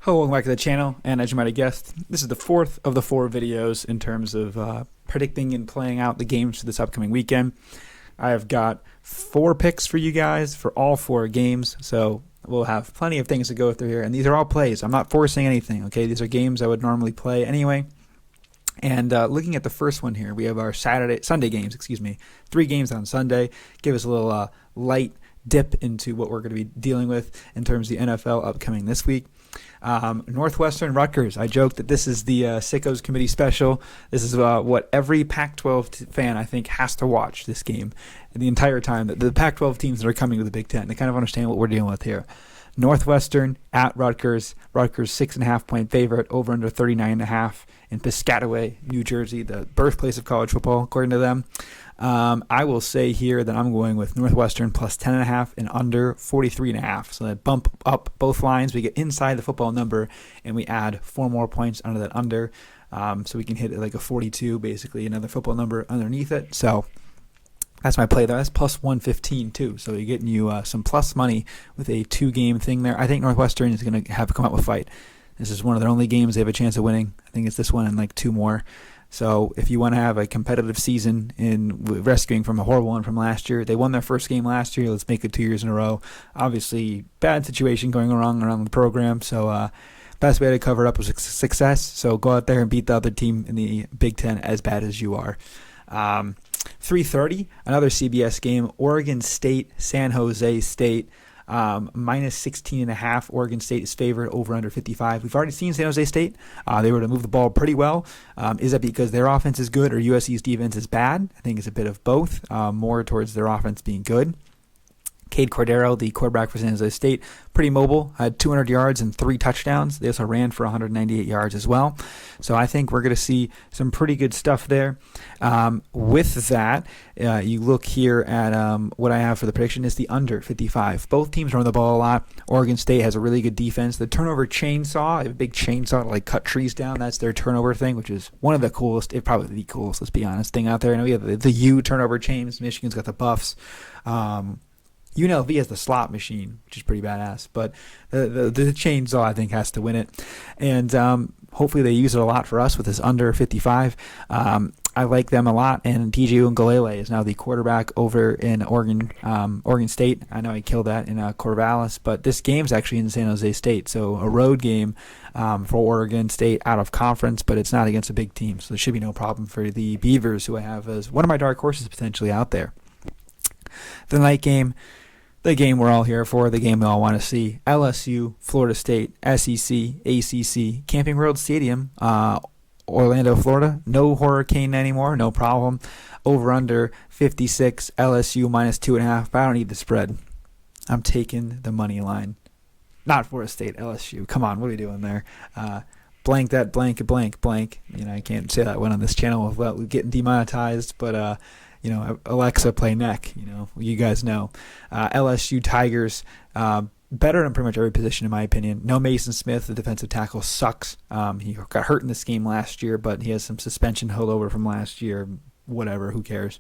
Hello, welcome back to the channel, and as you might have guessed, this is the fourth of the four videos in terms of predicting and playing out the games for this upcoming weekend. I have got 4 picks for you guys for all 4 games, so we'll have plenty of things to go through here, and these are all plays. I'm not forcing anything, okay? These are games I would normally play anyway. And looking at the first one here, we have our Sunday games, 3 games on Sunday. Give us a little light dip into what we're going to be dealing with in terms of the NFL upcoming this week. Northwestern Rutgers. I joked that this is the Sickos Committee special. This is what every Pac-12 fan, I think, has to watch this game the entire time. The Pac-12 teams that are coming to the Big Ten, they kind of understand what we're dealing with here. Northwestern at Rutgers. Rutgers 6.5-point favorite, over under 39.5 in Piscataway, New Jersey, the birthplace of college football, according to them. I will say here that I'm going with Northwestern plus 10.5 and under 43.5. So that bump up both lines. We get inside the football number, and we add 4 more points under that under. So we can hit it like a 42, basically another football number underneath it. So that's my play there. That's plus 115 too. So you're getting you some plus money with a 2-game thing there. I think Northwestern is going to have to come out with a fight. This is one of their only games they have a chance of winning. I think it's this one and like 2 more. So if you want to have a competitive season in rescuing from a horrible one from last year, they won their first game last year. Let's make it 2 years in a row. Obviously, bad situation going wrong around the program. So best way to cover it up was success. So go out there and beat the other team in the Big Ten as bad as you are. 3:30, another CBS game, Oregon State, San Jose State. Minus 16.5. Oregon State is favored, over under 55. We've already seen San Jose State. They were to move the ball pretty well. Is that because their offense is good or USC's defense is bad? I think it's a bit of both, more towards their offense being good. Cade Cordero, the quarterback for San Jose State, pretty mobile, had 200 yards and 3 touchdowns. They also ran for 198 yards as well. So I think we're going to see some pretty good stuff there. With that, you look here at what I have for the prediction is the under 55. Both teams run the ball a lot. Oregon State has a really good defense. The turnover chainsaw, a big chainsaw to like cut trees down, that's their turnover thing, which is one of the coolest, probably the coolest, let's be honest, thing out there. I know we have the U turnover chains. Michigan's got the Buffs. UNLV has the slot machine, which is pretty badass, but the chainsaw, I think, has to win it. And hopefully they use it a lot for us with this under 55. I like them a lot, and TJ Uiagalelei is now the quarterback over in Oregon State. I know he killed that in Corvallis, but this game's actually in San Jose State, so a road game for Oregon State out of conference, but it's not against a big team, so there should be no problem for the Beavers, who I have as one of my dark horses potentially out there. The night game, the game we're all here for, the game we all want to see. LSU, Florida State, SEC, ACC, Camping World Stadium, Orlando, Florida. No hurricane anymore, no problem. Over under 56, LSU minus 2.5, but I don't need the spread. I'm taking the money line. Not Florida State, LSU. Come on, what are we doing there? Blank that blank. You know, I can't say that one on this channel without getting demonetized, but Alexa, play neck. You guys know. LSU Tigers, better in pretty much every position, in my opinion. No Mason Smith, the defensive tackle, sucks. He got hurt in this game last year, but he has some suspension holdover from last year. Whatever, who cares?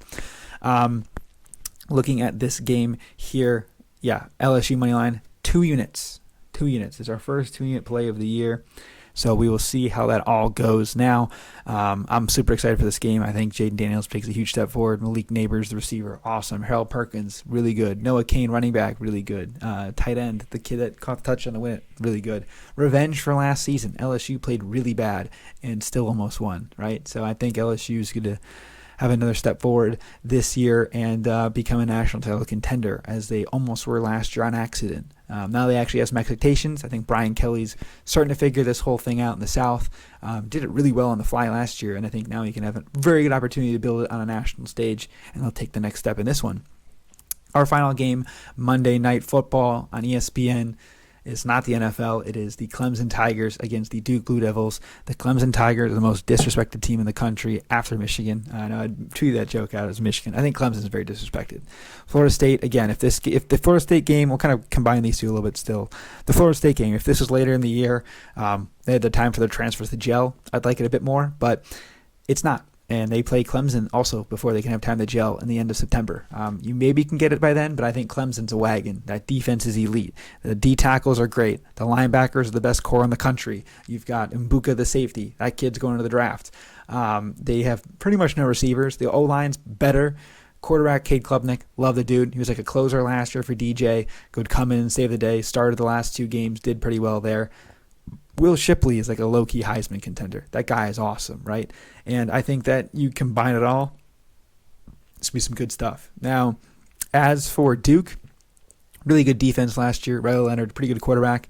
Looking at this game here, LSU money line, 2 units. 2 units. It's our first 2-unit play of the year. So we will see how that all goes now. I'm super excited for this game. I think Jaden Daniels takes a huge step forward. Malik Neighbors, the receiver, awesome. Harold Perkins, really good. Noah Kane, running back, really good. Tight end, the kid that caught the touchdown to win it, really good. Revenge for last season. LSU played really bad and still almost won, right? So I think LSU is going to have another step forward this year and become a national title contender, as they almost were last year on accident. Now they actually have some expectations. I think Brian Kelly's starting to figure this whole thing out in the South. Did it really well on the fly last year, and I think now he can have a very good opportunity to build it on a national stage, and he'll take the next step in this one. Our final game, Monday Night Football on ESPN. It's not the NFL. It is the Clemson Tigers against the Duke Blue Devils. The Clemson Tigers are the most disrespected team in the country after Michigan. I know I tweeted that joke out as Michigan. I think Clemson is very disrespected. Florida State, again, if the Florida State game, we'll kind of combine these two a little bit still. The Florida State game, if this was later in the year, they had the time for their transfers to gel, I'd like it a bit more, but it's not. and they play Clemson also before they can have time to gel in the end of September. You maybe can get it by then, but I think Clemson's a wagon. That defense is elite. The D tackles are great. The linebackers are the best core in the country. You've got Mbuka, the safety. That kid's going to the draft. They have pretty much no receivers. The O-line's better. Quarterback Cade Klubnik, love the dude. He was like a closer last year for DJ. Could come in and save the day. Started the last 2 games, did pretty well there. Will Shipley is like a low-key Heisman contender. That guy is awesome, right? And I think that you combine it all, it's going to be some good stuff. Now, as for Duke, really good defense last year. Riley Leonard, pretty good quarterback.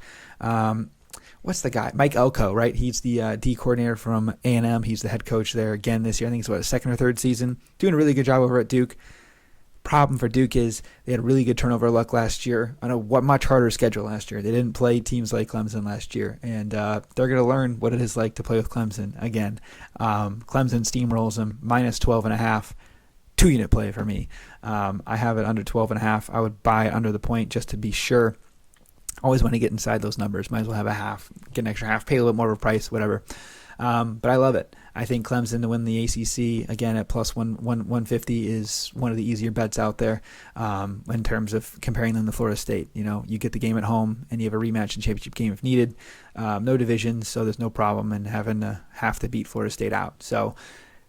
What's the guy? Mike Elko, right? He's the D coordinator from A&M. He's the head coach there again this year. I think it's, his second or third season. Doing a really good job over at Duke. Problem for Duke is they had really good turnover luck last year on a much harder schedule last year. They didn't play teams like Clemson last year, and they're going to learn what it is like to play with Clemson again. Clemson steamrolls them, minus 12.5. 2-unit play for me. I have it under 12.5. I would buy it under the point just to be sure. Always want to get inside those numbers. Might as well have a half, get an extra half, pay a little bit more of a price, whatever. But I love it. I think Clemson to win the ACC, again, at plus 150 is one of the easier bets out there in terms of comparing them to Florida State. You know, you get the game at home, and you have a rematch and championship game if needed. No divisions, so there's no problem in having to have to beat Florida State out. So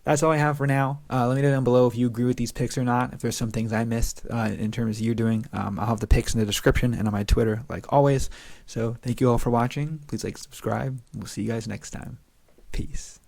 that's all I have for now. Let me know down below if you agree with these picks or not, if there's some things I missed in terms of you doing. I'll have the picks in the description and on my Twitter, like always. So thank you all for watching. Please like, subscribe. We'll see you guys next time. Peace.